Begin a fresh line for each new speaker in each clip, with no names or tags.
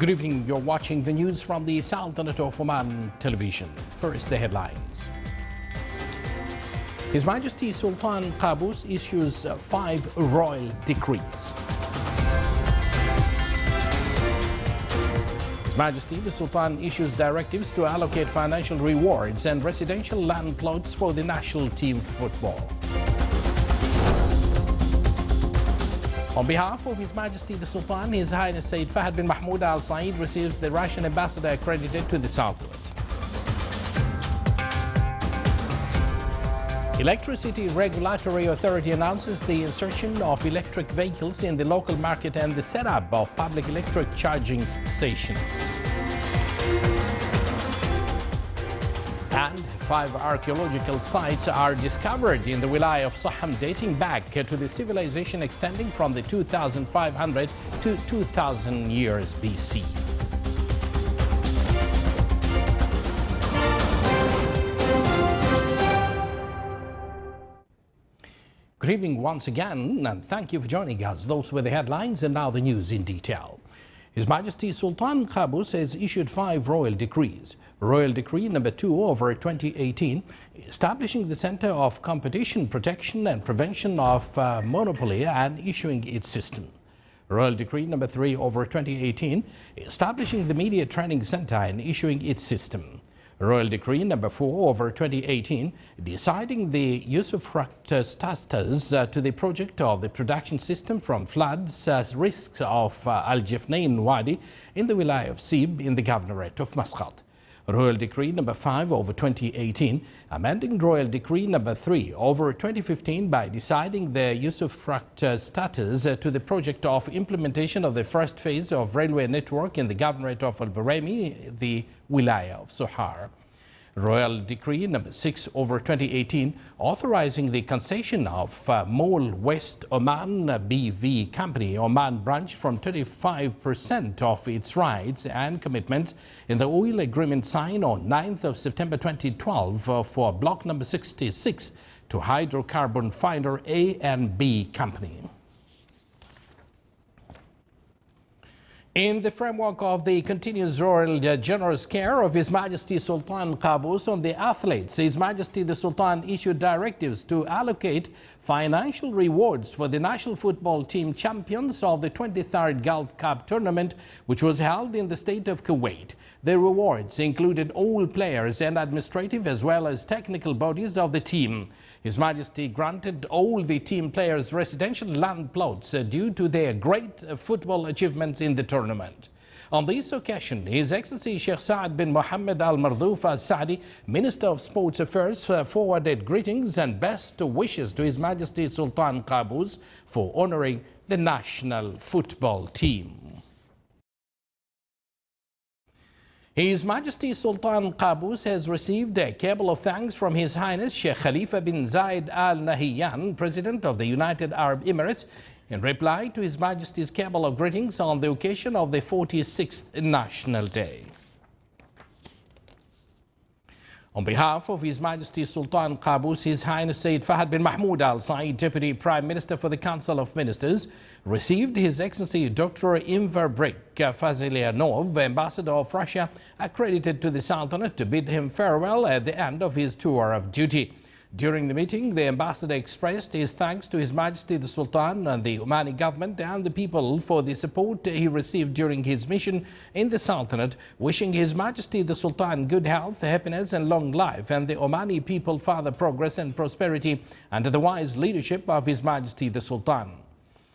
Good evening. You're watching the news from the Sultanate of Oman television. First, the headlines. His Majesty Sultan Qaboos issues 5 royal decrees. His Majesty the Sultan issues directives to allocate financial rewards and residential land plots for the national team football. On behalf of His Majesty the Sultan, His Highness Sayyid Fahd bin Mahmoud Al Saeed receives the Russian ambassador accredited to the Sultanate. Electricity Regulatory Authority announces the insertion of electric vehicles in the local market and the setup of public electric charging stations. And 5 archaeological sites are discovered in the Wilaya of Saham dating back to the civilization extending from the 2500 to 2000 years BC. Good evening once again, and thank you for joining us. Those were the headlines, and now the news in detail. His Majesty Sultan Qaboos has issued 5 royal decrees. Royal Decree number 2/2018, establishing the Center of Competition Protection and Prevention of Monopoly and issuing its system. Royal Decree number 3/2018, establishing the Media Training Center and issuing its system. Royal Decree number 4/2018, deciding the usufruct status to the project of the production system from floods as risks of Al Jifnain Wadi in the Wilaya of Sib in the Governorate of Muscat. Royal Decree number 5/2018, amending Royal Decree number 3/2015 by deciding the usufruct status to the project of implementation of the first phase of railway network in the Governorate of Al Barami, the Wilaya of Sohar. Royal Decree number 6/2018, authorizing the concession of Mole West Oman BV Company Oman branch from 35% of its rights and commitments in the oil agreement signed on 9th of September 2012 for block number 66 to Hydrocarbon Finder A and B Company. In the framework of the continuous royal generous care of His Majesty Sultan Qaboos on the athletes, His Majesty the Sultan issued directives to allocate financial rewards for the national football team champions of the 23rd Gulf Cup tournament, which was held in the state of Kuwait. The rewards included all players and administrative as well as technical bodies of the team. His Majesty granted all the team players residential land plots due to their great football achievements in the tournament. On this occasion, His Excellency Sheikh Saad bin Mohammed Al Mardouf Al Saadi, Minister of Sports Affairs, forwarded greetings and best wishes to His Majesty Sultan Qaboos for honoring the national football team. His Majesty Sultan Qaboos has received a cable of thanks from His Highness Sheikh Khalifa bin Zayed Al Nahyan, President of the United Arab Emirates, in reply to His Majesty's cable of greetings on the occasion of the 46th National Day. On behalf of His Majesty Sultan Qaboos, His Highness Sayyid Fahd bin Mahmoud Al Saeed, Deputy Prime Minister for the Council of Ministers, received His Excellency Dr. Enver Brik Fazilianov, Ambassador of Russia, accredited to the Sultanate, to bid him farewell at the end of his tour of duty. During the meeting, the ambassador expressed his thanks to His Majesty the Sultan and the Omani government and the people for the support he received during his mission in the Sultanate, wishing His Majesty the Sultan good health, happiness and long life, and the Omani people further progress and prosperity under the wise leadership of His Majesty the Sultan.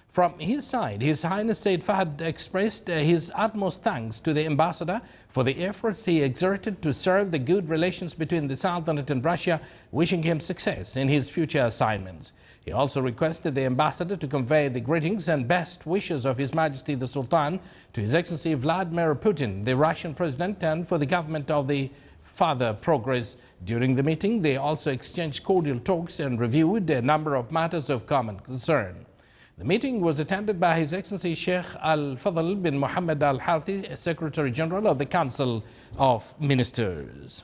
From his side, His Highness Sayyid Fahd expressed his utmost thanks to the ambassador for the efforts he exerted to serve the good relations between the Sultanate and Russia, wishing him success in his future assignments. He also requested the ambassador to convey the greetings and best wishes of His Majesty the Sultan to His Excellency Vladimir Putin, the Russian President, and for the government of the further progress. During the meeting, they also exchanged cordial talks and reviewed a number of matters of common concern. The meeting was attended by His Excellency Sheikh Al-Fadl bin Mohammed Al-Houthi, Secretary General of the Council of Ministers.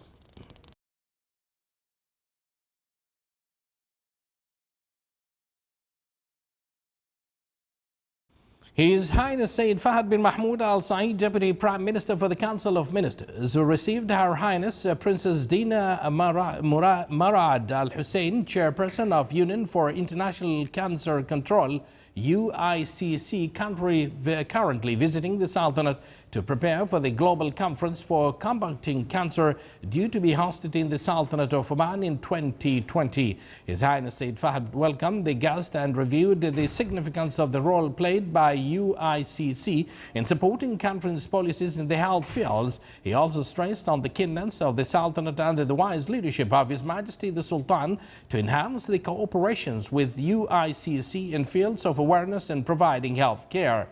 His Highness Sayyid Fahd bin Mahmoud Al Saeed, Deputy Prime Minister for the Council of Ministers, who received Her Highness Princess Dina Marad Al Hussein, Chairperson of Union for International Cancer Control, UICC, currently visiting the Sultanate to prepare for the Global Conference for Combating Cancer due to be hosted in the Sultanate of Oman in 2020. His Highness Sayyid Fahd welcomed the guest and reviewed the significance of the role played by UICC in supporting conference policies in the health fields. He also stressed on the keenness of the Sultanate under the wise leadership of His Majesty the Sultan to enhance the cooperations with UICC in fields of awareness and providing health care.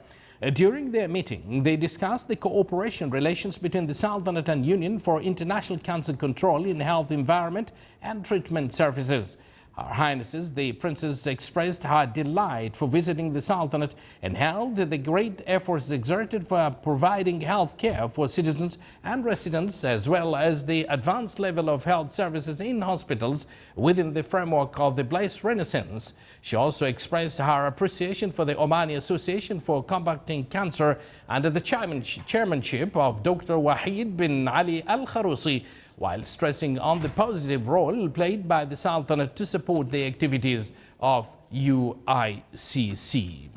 During their meeting, they discussed the cooperation relations between the Sultanate and Union for International Cancer Control in health, environment and treatment services. Her Highnesses, the Princess, expressed her delight for visiting the Sultanate and held the great efforts exerted for providing health care for citizens and residents, as well as the advanced level of health services in hospitals within the framework of the Blessed Renaissance. She also expressed her appreciation for the Omani Association for Combating Cancer under the chairmanship of Dr. Wahid bin Ali Al Kharousi, while stressing on the positive role played by the Sultanate to support the activities of UICC.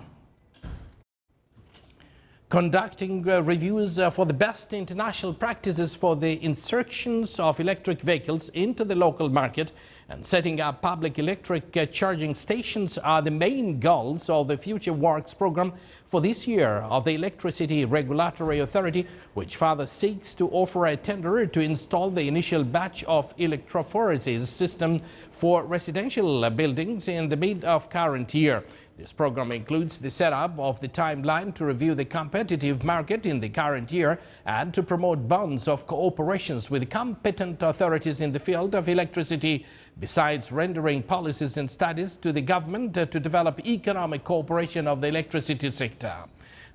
Conducting reviews for the best international practices for the insertions of electric vehicles into the local market and setting up public electric charging stations are the main goals of the Future Works program for this year of the Electricity Regulatory Authority, which further seeks to offer a tender to install the initial batch of electrophoresis system for residential buildings in the mid of current year. This program includes the setup of the timeline to review the competitive market in the current year and to promote bonds of cooperations with competent authorities in the field of electricity, besides rendering policies and studies to the government to develop economic cooperation of the electricity sector.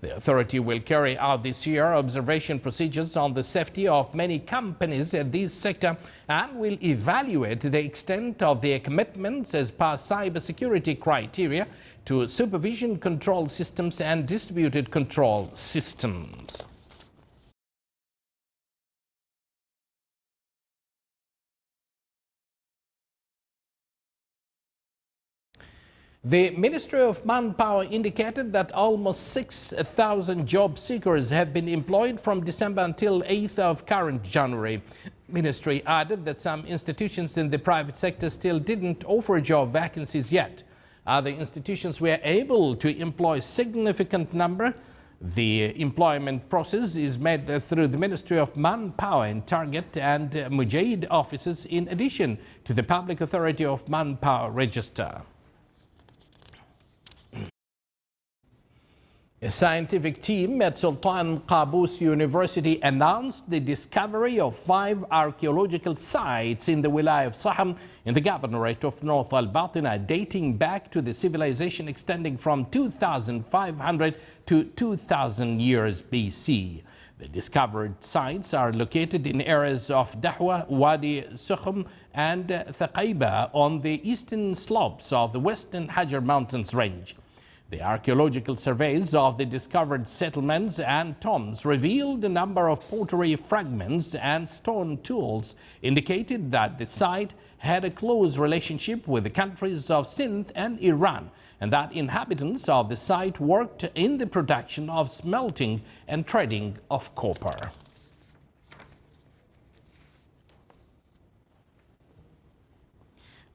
The authority will carry out this year observation procedures on the safety of many companies in this sector and will evaluate the extent of their commitments as per cybersecurity criteria to supervision control systems and distributed control systems. The Ministry of Manpower indicated that almost 6,000 job seekers have been employed from December until 8th of current January. Ministry added that some institutions in the private sector still didn't offer job vacancies yet. Other institutions were able to employ significant number. The employment process is made through the Ministry of Manpower in Target and Mujahid offices, in addition to the Public Authority of Manpower Register. A scientific team at Sultan Qaboos University announced the discovery of 5 archaeological sites in the Wilaya of Saham in the Governorate of North Al-Batina, dating back to the civilization extending from 2,500 to 2,000 years BC. The discovered sites are located in areas of Dahwa, Wadi Sukhum and Thaqaiba on the eastern slopes of the Western Hajar Mountains range. The archaeological surveys of the discovered settlements and tombs revealed a number of pottery fragments and stone tools, indicated that the site had a close relationship with the countries of Sindh and Iran, and that inhabitants of the site worked in the production of smelting and trading of copper.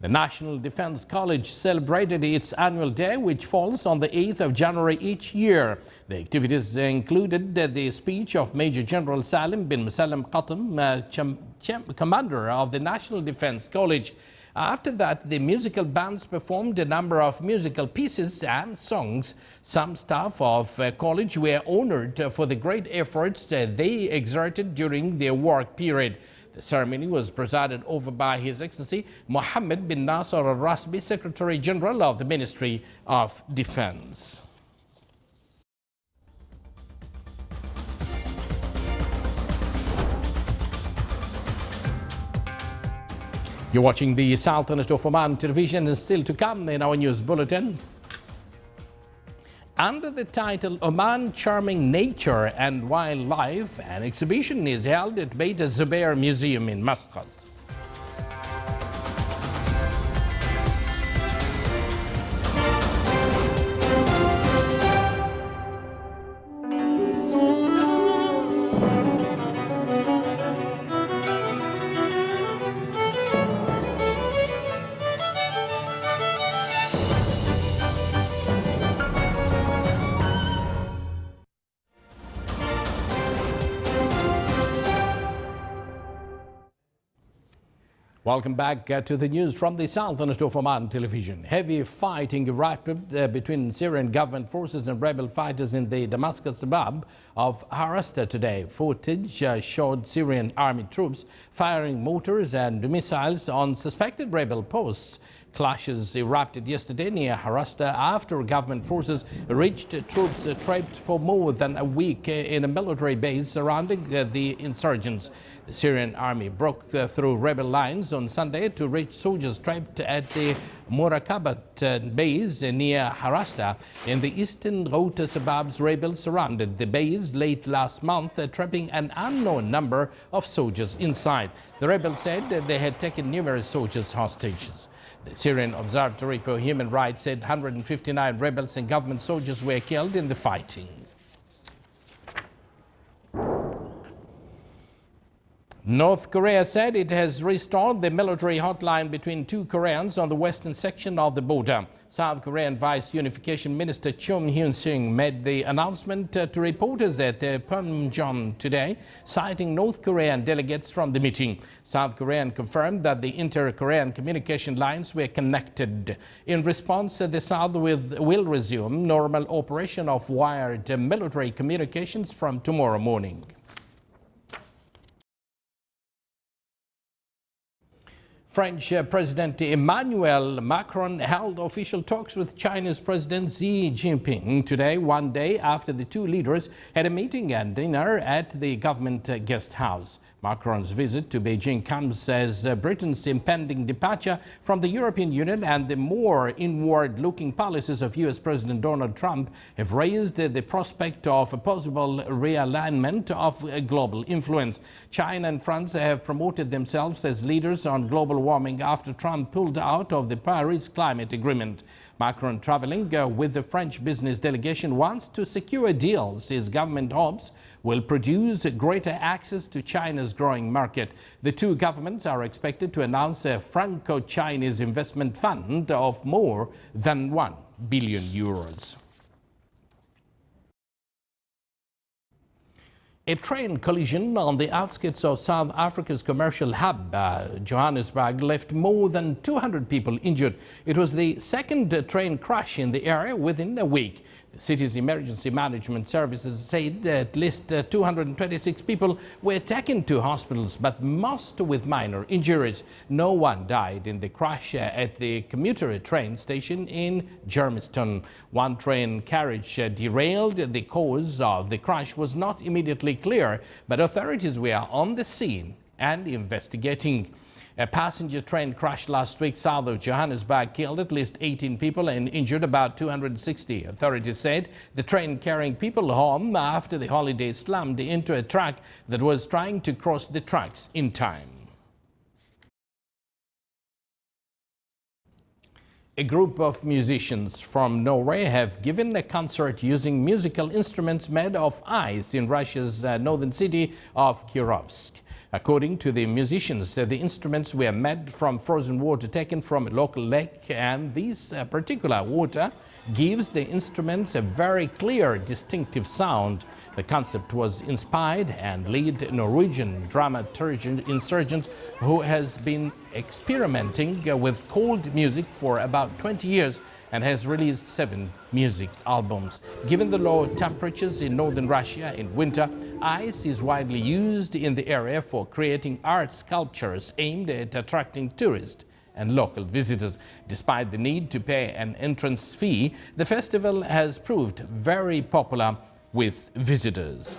The National Defense College celebrated its annual day, which falls on the 8th of January each year. The activities included the speech of Major General Salim bin Musallam Qatam, commander of the National Defense College. After that, the musical bands performed a number of musical pieces and songs. Some staff of college were honored for the great efforts they exerted during their work period. The ceremony was presided over by His Excellency Mohammed bin Nasser al-Rasbi, Secretary General of the Ministry of Defense. You're watching the Sultanate of Oman television, and still to come in our news bulletin. Under the title Oman Charming Nature and Wildlife, an exhibition is held at Beit Zubair Museum in Muscat. Welcome back to the news from the Southern of Oman television. Heavy fighting erupted between Syrian government forces and rebel fighters in the Damascus suburb of Harasta today. Footage showed Syrian army troops firing mortars and missiles on suspected rebel posts. Clashes erupted yesterday near Harasta after government forces reached troops trapped for more than a week in a military base surrounding the insurgents. The Syrian army broke through rebel lines on Sunday to reach soldiers trapped at the Murakabat base near Harasta in the eastern Ghouta suburbs. Rebels surrounded the base late last month, trapping an unknown number of soldiers inside. The rebels said they had taken numerous soldiers hostages. The Syrian Observatory for Human Rights said 159 rebels and government soldiers were killed in the fighting. North Korea said it has restored the military hotline between two Koreans on the western section of the border. South Korean Vice Unification Minister Chum Hyun-sung made the announcement to reporters at Panmunjom today, citing North Korean delegates from the meeting. South Korea confirmed that the inter-Korean communication lines were connected. In response, the South will resume normal operation of wired military communications from tomorrow morning. French President Emmanuel Macron held official talks with Chinese President Xi Jinping today, one day after the two leaders had a meeting and dinner at the government guest house. Macron's visit to Beijing comes as Britain's impending departure from the European Union and the more inward-looking policies of U.S. President Donald Trump have raised the prospect of a possible realignment of global influence. China and France have promoted themselves as leaders on global warming after Trump pulled out of the Paris Climate Agreement. Macron, traveling with the French business delegation, wants to secure deals his government hopes will produce greater access to China's growing market. The two governments are expected to announce a Franco-Chinese investment fund of more than €1 billion. A train collision on the outskirts of South Africa's commercial hub, Johannesburg, left more than 200 people injured. It was the second train crash in the area within a week. The city's emergency management services said at least 226 people were taken to hospitals, but most with minor injuries. No one died in the crash at the commuter train station in Germiston. One train carriage derailed. The cause of the crash was not immediately clear, but authorities were on the scene and investigating. A passenger train crashed last week south of Johannesburg, killed at least 18 people and injured about 260. Authorities said the train carrying people home after the holiday slammed into a truck that was trying to cross the tracks in time. A group of musicians from Norway have given a concert using musical instruments made of ice in Russia's northern city of Kirovsk. According to the musicians, the instruments were made from frozen water taken from a local lake, and this particular water gives the instruments a very clear, distinctive sound. The concept was inspired and lead Norwegian dramaturg insurgent who has been experimenting with cold music for about 20 years and has released 7 music albums. Given the low temperatures in northern Russia in winter, ice is widely used in the area for creating art sculptures aimed at attracting tourists and local visitors. Despite the need to pay an entrance fee, the festival has proved very popular with visitors.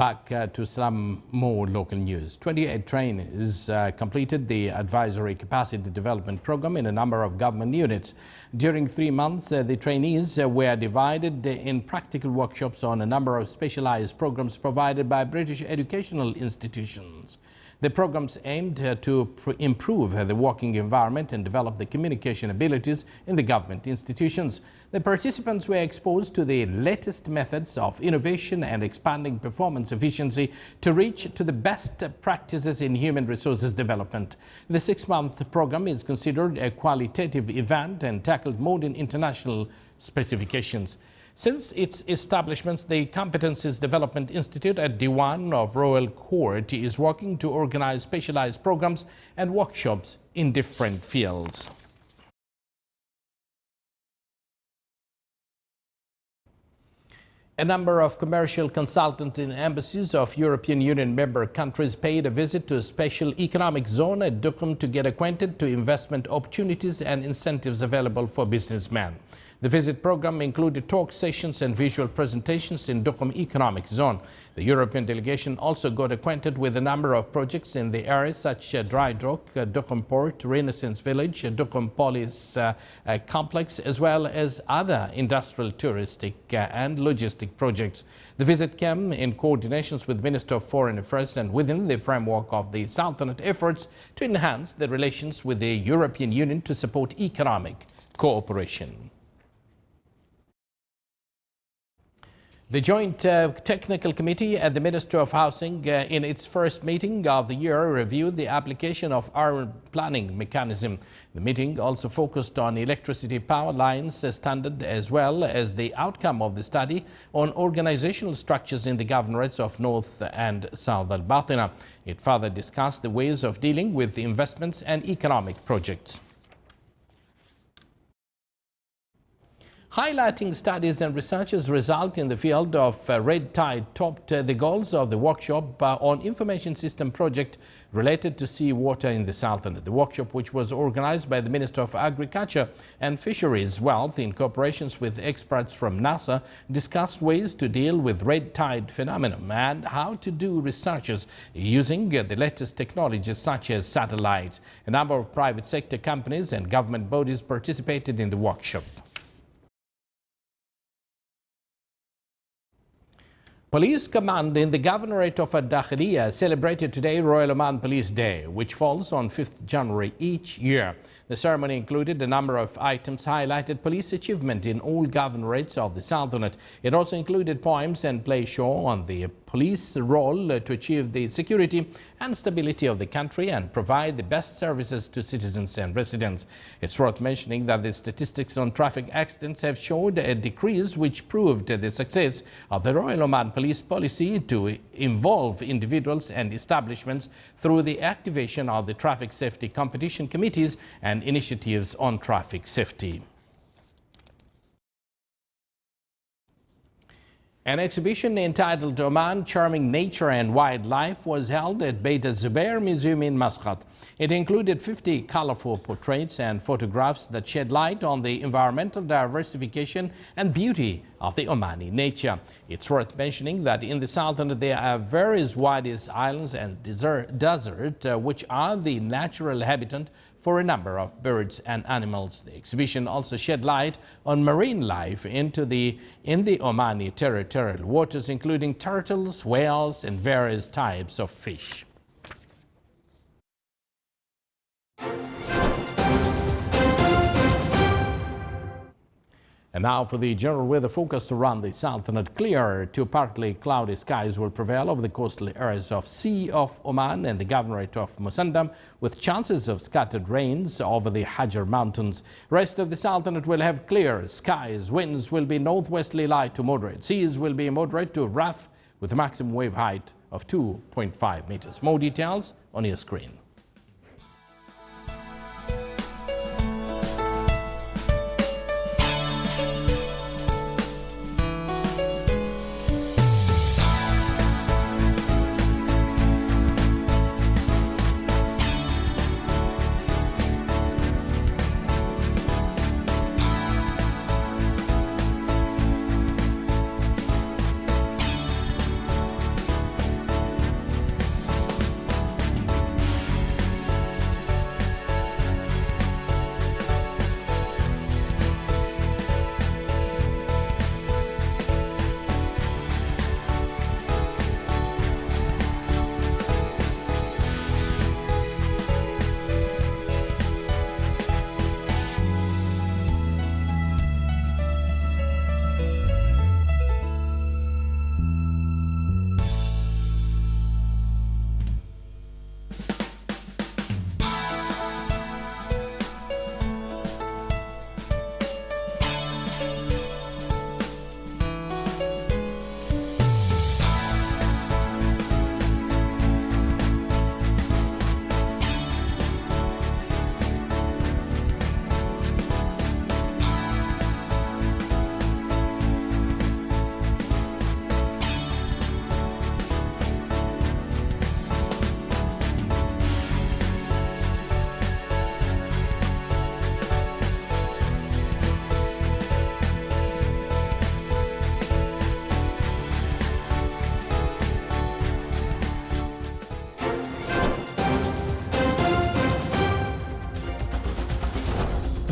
Back to some more local news. 28 trainees completed the Advisory Capacity Development Program in a number of government units. During 3 months, the trainees were divided in practical workshops on a number of specialized programs provided by British educational institutions. The programs aimed to improve the working environment and develop the communication abilities in the government institutions. The participants were exposed to the latest methods of innovation and expanding performance efficiency to reach to the best practices in human resources development. The 6-month program is considered a qualitative event and tackled modern international specifications. Since its establishment, the Competencies Development Institute at Diwan of Royal Court is working to organize specialized programs and workshops in different fields. A number of commercial consultants in embassies of European Union member countries paid a visit to a special economic zone at Duqm to get acquainted to investment opportunities and incentives available for businessmen. The visit program included talk sessions and visual presentations in Duqm Economic Zone. The European delegation also got acquainted with a number of projects in the area such as Dry Dock, Duqm Port, Renaissance Village, Duqm Police Complex, as well as other industrial, touristic and logistic projects. The visit came in coordination with Minister of Foreign Affairs and within the framework of the Sultanate efforts to enhance the relations with the European Union to support economic cooperation. The Joint Technical Committee at the Ministry of Housing, in its first meeting of the year, reviewed the application of urban planning mechanism. The meeting also focused on electricity power lines standard as well as the outcome of the study on organizational structures in the governorates of North and South Al-Batina. It further discussed the ways of dealing with investments and economic projects. Highlighting studies and researchers' result in the field of red tide topped the goals of the workshop on information system project related to seawater in the Sultanate. The workshop, which was organized by the Minister of Agriculture and Fisheries Wealth in cooperation with experts from NASA, discussed ways to deal with red tide phenomenon and how to do researches using the latest technologies such as satellites. A number of private sector companies and government bodies participated in the workshop. Police Command in the Governorate of Ad-Dakhiliya celebrated today Royal Oman Police Day, which falls on 5th January each year. The ceremony included a number of items highlighted police achievement in all governorates of the Sultanate. It also included poems and play show on the police role to achieve the security and stability of the country and provide the best services to citizens and residents. It's worth mentioning that the statistics on traffic accidents have showed a decrease, which proved the success of the Royal Oman Police policy to involve individuals and establishments through the activation of the traffic safety competition committees and initiatives on traffic safety. An exhibition entitled Oman Charming Nature and Wildlife was held at Beit al-Zubair Museum in Muscat. It included 50 colorful portraits and photographs that shed light on the environmental diversification and beauty of the Omani nature. It's worth mentioning that in the Sultanate there are various widest islands and desert which are the natural habitat for a number of birds and animals. The exhibition also shed light on marine life in the Omani territorial waters, including turtles, whales, and various types of fish. And now for the general weather forecast around the Sultanate. Clear to partly cloudy skies will prevail over the coastal areas of Sea of Oman and the Governorate of Musandam, with chances of scattered rains over the Hajar Mountains. Rest of the Sultanate will have clear skies. Winds will be northwesterly light to moderate. Seas will be moderate to rough with a maximum wave height of 2.5 meters. More details on your screen.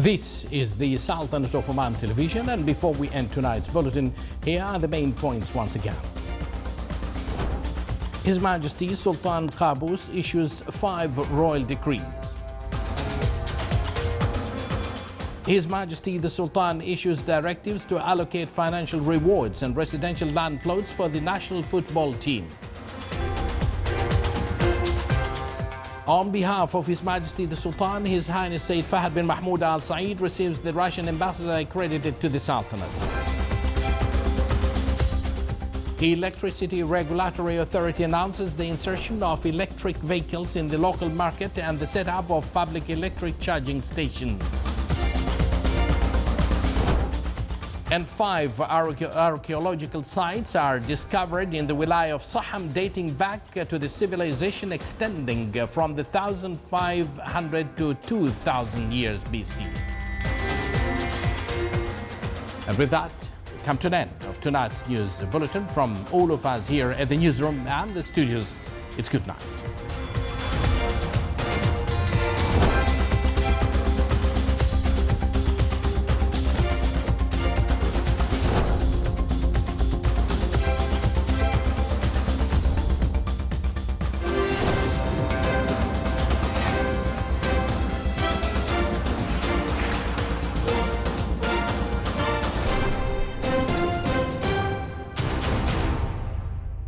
This is the Sultanate of Oman television, and before we end tonight's bulletin, here are the main points once again. His Majesty Sultan Qaboos issues 5 royal decrees. His Majesty the Sultan issues directives to allocate financial rewards and residential land plots for the national football team. On behalf of His Majesty the Sultan, His Highness Sayyid Fahd bin Mahmoud Al Saeed receives the Russian ambassador accredited to the Sultanate. The Electricity Regulatory Authority announces the insertion of electric vehicles in the local market and the setup of public electric charging stations. And 5 archaeological sites are discovered in the Wilaya of Saham, dating back to the civilization extending from the 1500 to 2000 years BC. And with that, we come to an end of tonight's news bulletin. From all of us here at the newsroom and the studios, it's good night.